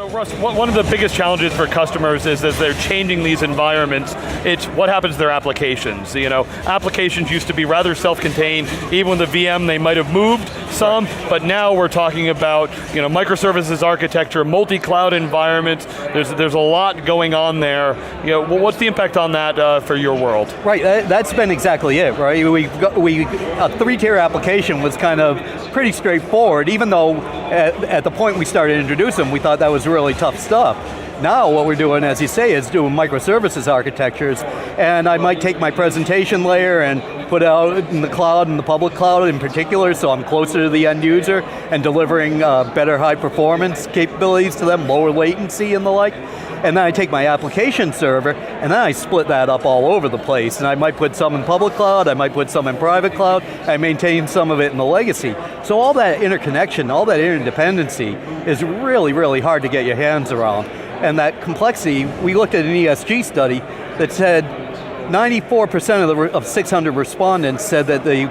So Russ, one of the biggest challenges for customers is as they're changing these environments, it's what happens to their applications. Applications used to be rather self-contained, even with the VM they might have moved some, but now we're talking about microservices architecture, multi-cloud environments, there's a lot going on there. What's the impact on that for your world? Right, that's been exactly it, right? A three-tier application was kind of pretty straightforward, even though at the point we started introducing them, we thought that was really tough stuff. Now what we're doing, as you say, is doing microservices architectures, and I might take my presentation layer and put it out in the cloud, in the public cloud in particular, so I'm closer to the end user and delivering better high performance capabilities to them, lower latency and the like. And then I take my application server, and then I split that up all over the place. And I might put some in public cloud, I might put some in private cloud, I maintain some of it in the legacy. So all that interconnection, all that interdependency is really, really hard to get your hands around. And that complexity, we looked at an ESG study that said 94% of 600 respondents said that the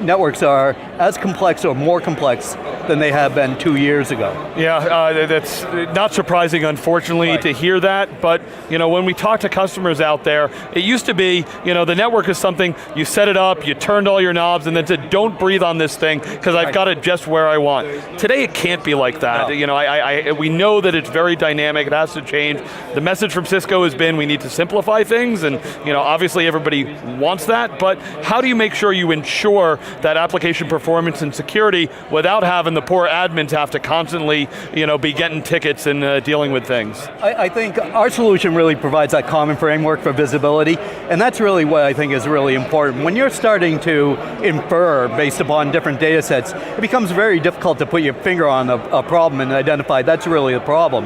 networks are as complex or more complex than they have been 2 years ago. Yeah, that's not surprising, unfortunately, right. to hear that, but when we talk to customers out there, it used to be, the network is something, you set it up, you turned all your knobs, and then said, don't breathe on this thing, because I've got it just where I want. Today it can't be like that. No. We know that it's very dynamic, it has to change. The message from Cisco has been, we need to simplify things, and obviously everybody wants that, but how do you make sure you ensure that application performance and security without having the poor admins have to constantly be getting tickets and dealing with things? I think our solution really provides that common framework for visibility, and that's really what I think is really important. When you're starting to infer based upon different data sets, it becomes very difficult to put your finger on a problem and identify that's really the problem.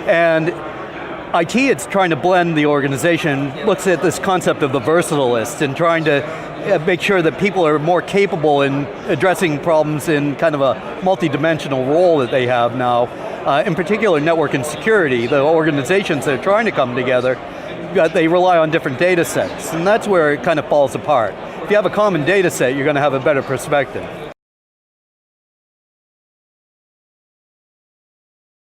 And IT, it's trying to blend the organization, looks at this concept of the versatilists and trying to make sure that people are more capable in addressing problems in kind of a multi-dimensional role that they have now. In particular, network and security, the organizations that are trying to come together, they rely on different data sets, and that's where it kind of falls apart. If you have a common data set, you're going to have a better perspective.